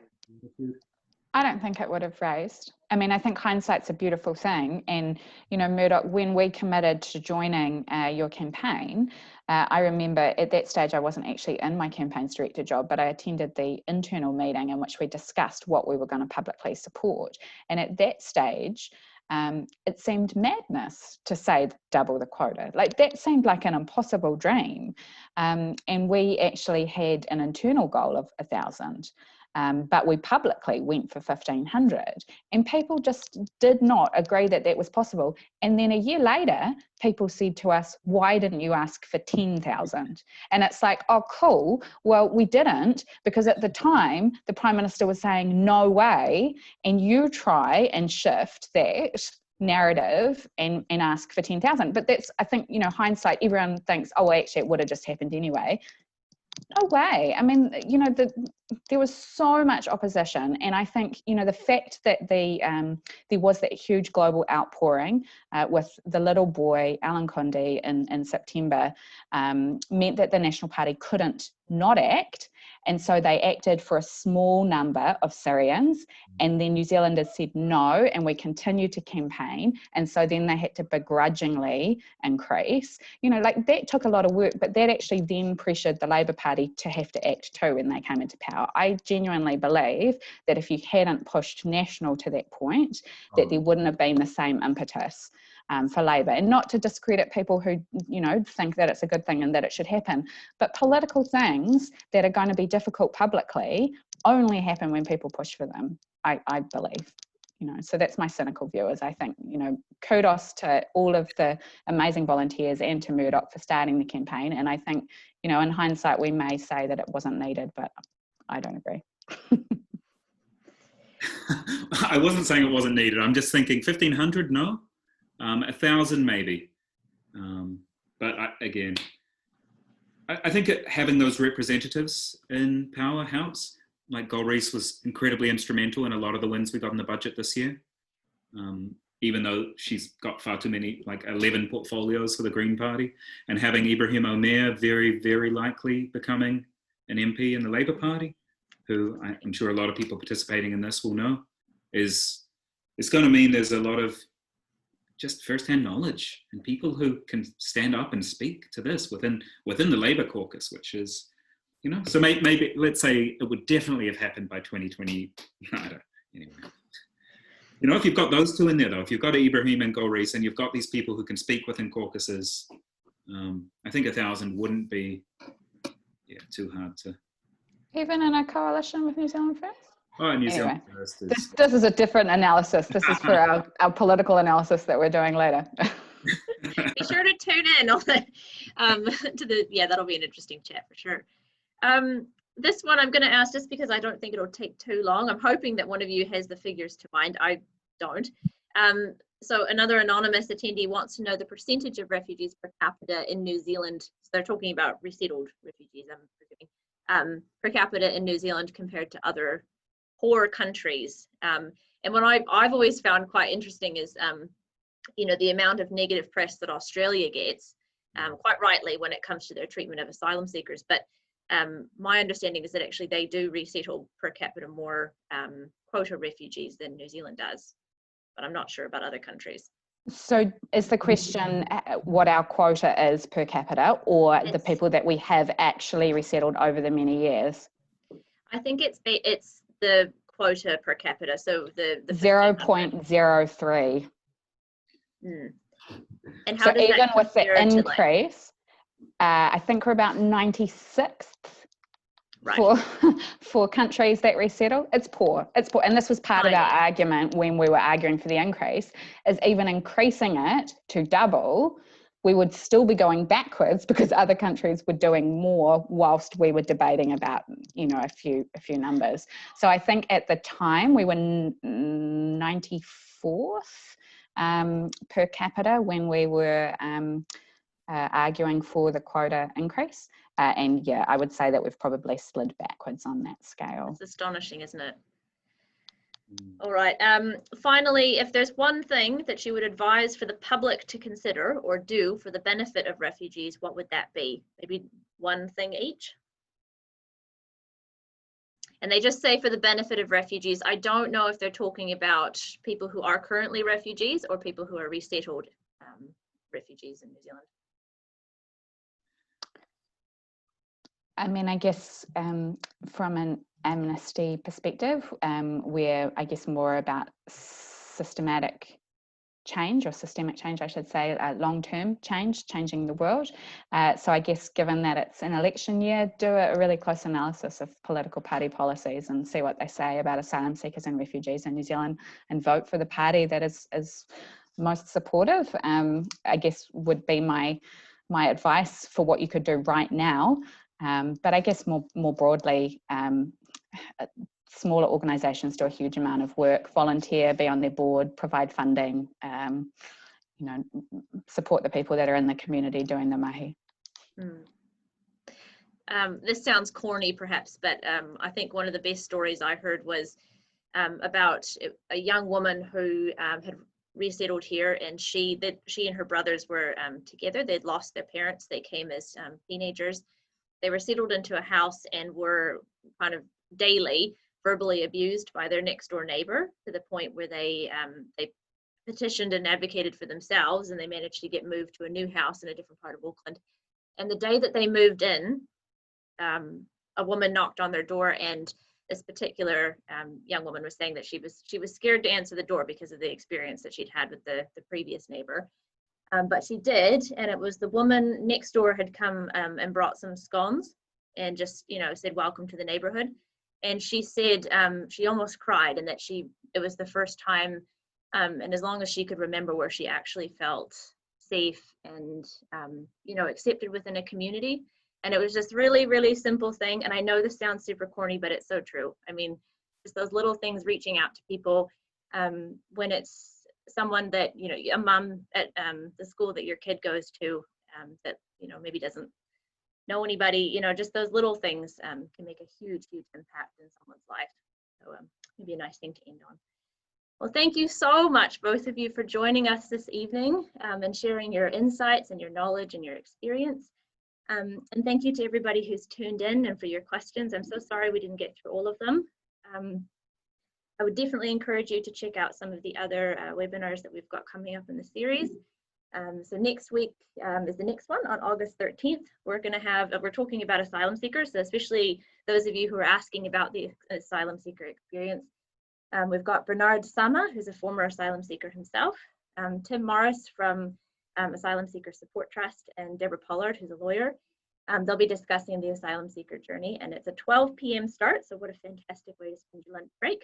Speaker 3: I don't think it would have raised. I mean, I think hindsight's a beautiful thing. And, you know, Murdoch, when we committed to joining your campaign, I remember at that stage I wasn't actually in my campaigns director job, but I attended the internal meeting in which we discussed what we were going to publicly support. And at that stage, it seemed madness to say double the quota. Like, that seemed like an impossible dream. And we actually had an internal goal of 1,000. But we publicly went for 1,500, and people just did not agree that that was possible. And then a year later, people said to us, why didn't you ask for 10,000? And it's like, oh, cool. Well, we didn't, because at the time, the Prime Minister was saying, no way. And you try and shift that narrative and ask for 10,000. But that's, I think, you know, hindsight, everyone thinks, oh, actually, it would have just happened anyway. No way. I mean, you know, there was so much opposition, and I think, you know, the fact that there was that huge global outpouring with the little boy Alan Condé in September meant that the National Party couldn't not act, and so they acted for a small number of Syrians, and then New Zealanders said no, and we continued to campaign, and so then they had to begrudgingly increase. You know, like, that took a lot of work, but that actually then pressured the Labor Party to have to act too when they came into power. I genuinely believe that if you hadn't pushed national to that point, that there wouldn't have been the same impetus. for Labour, and not to discredit people who, you know, think that it's a good thing and that it should happen. But political things that are going to be difficult publicly only happen when people push for them, I believe. You know, so that's my cynical view, is I think, you know, kudos to all of the amazing volunteers and to Murdoch for starting the campaign. And I think, you know, in hindsight, we may say that it wasn't needed, but I don't agree.
Speaker 4: I wasn't saying it wasn't needed. I'm just thinking 1,500, no? 1,000 maybe. But again, I think having those representatives in power helps. Like Golrice was incredibly instrumental in a lot of the wins we got in the budget this year. Even though she's got far too many, like 11 portfolios for the Green Party, and having Ibrahim Omer very, very likely becoming an MP in the Labour Party, who I'm sure a lot of people participating in this will know, it's going to mean there's a lot of just first-hand knowledge and people who can stand up and speak to this within the Labour caucus, which is, you know, so maybe let's say it would definitely have happened by 2020. Anyway, you know, if you've got those two in there, though, if you've got Ibrahim and Golrice and you've got these people who can speak within caucuses, I think 1,000 wouldn't be too hard to.
Speaker 3: Even in a coalition with New Zealand First?
Speaker 4: Oh, New Zealand
Speaker 3: Anyway,
Speaker 4: First is...
Speaker 3: this is a different analysis. This is for our political analysis that we're doing later.
Speaker 1: Be sure to tune in on that'll be an interesting chat for sure. This one I'm going to ask just because I don't think it'll take too long. I'm hoping that one of you has the figures to mind. I don't. So another anonymous attendee wants to know the percentage of refugees per capita in New Zealand. So they're talking about resettled refugees, I'm presuming, per capita in New Zealand compared to other poor countries. And what I've always found quite interesting is, you know, the amount of negative press that Australia gets, quite rightly, when it comes to their treatment of asylum seekers. But my understanding is that actually they do resettle per capita more quota refugees than New Zealand does. But I'm not sure about other countries.
Speaker 3: So is the question what our quota is per capita, or the people that we have actually resettled over the many years?
Speaker 1: I think it's the quota per capita, so the
Speaker 3: 0.03.
Speaker 1: And how
Speaker 3: so
Speaker 1: does
Speaker 3: even
Speaker 1: that
Speaker 3: with the increase,
Speaker 1: like,
Speaker 3: I think we're about 96th.
Speaker 1: right.
Speaker 3: For countries that resettle. It's poor, and this was part of our argument when we were arguing for the increase, is even increasing it to double, we would still be going backwards because other countries were doing more whilst we were debating about, you know, a few numbers. So I think at the time we were 94th per capita when we were arguing for the quota increase. And yeah, I would say that we've probably slid backwards on that scale.
Speaker 1: It's astonishing, isn't it? All right. Finally, if there's one thing that you would advise for the public to consider or do for the benefit of refugees, what would that be? Maybe one thing each? And they just say for the benefit of refugees. I don't know if they're talking about people who are currently refugees or people who are resettled refugees in New Zealand.
Speaker 3: I mean, I guess from an Amnesty perspective, we're, I guess, more about systematic change, or systemic change, I should say, long-term change, changing the world. So I guess given that it's an election year, do a really close analysis of political party policies and see what they say about asylum seekers and refugees in New Zealand, and vote for the party that is most supportive, I guess would be my advice for what you could do right now. But I guess more broadly, smaller organisations do a huge amount of work, volunteer, be on their board, provide funding, you know, support the people that are in the community doing the mahi.
Speaker 1: This sounds corny perhaps, but I think one of the best stories I heard was about a young woman who had resettled here, and she and her brothers were together. They'd lost their parents. They came as teenagers. They were settled into a house and were kind of daily verbally abused by their next door neighbor, to the point where they petitioned and advocated for themselves, and they managed to get moved to a new house in a different part of Auckland. And the day that they moved in, a woman knocked on their door, and this particular young woman was saying that she was scared to answer the door because of the experience that she'd had with the previous neighbor. But she did, and it was the woman next door had come and brought some scones and just, you know, said, welcome to the neighborhood. And she said she almost cried, and that it was the first time, and as long as she could remember, where she actually felt safe and, you know, accepted within a community. And it was just really, really simple thing. And I know this sounds super corny, but it's so true. I mean, just those little things, reaching out to people when it's someone that, you know, a mom at the school that your kid goes to that, you know, maybe doesn't know anybody, you know, just those little things can make a huge, huge impact in someone's life. So maybe a nice thing to end on. Well, thank you so much, both of you, for joining us this evening and sharing your insights and your knowledge and your experience. And thank you to everybody who's tuned in and for your questions. I'm so sorry we didn't get through all of them. I would definitely encourage you to check out some of the other webinars that we've got coming up in the series. So next week is the next one on August 13th. We're talking about asylum seekers, so especially those of you who are asking about the asylum seeker experience. We've got Bernard Sama, who's a former asylum seeker himself, Tim Morris from Asylum Seeker Support Trust, and Deborah Pollard, who's a lawyer. They'll be discussing the asylum seeker journey, and it's a 12 p.m. start, so what a fantastic way to spend your lunch break.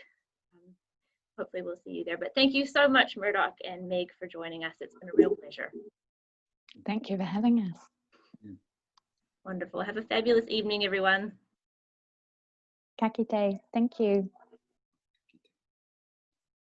Speaker 1: Hopefully we'll see you there. But thank you so much, Murdoch and Meg, for joining us. It's been a real pleasure.
Speaker 3: Thank you for having us.
Speaker 1: Wonderful. Have a fabulous evening, everyone.
Speaker 3: Ka kite. Thank you.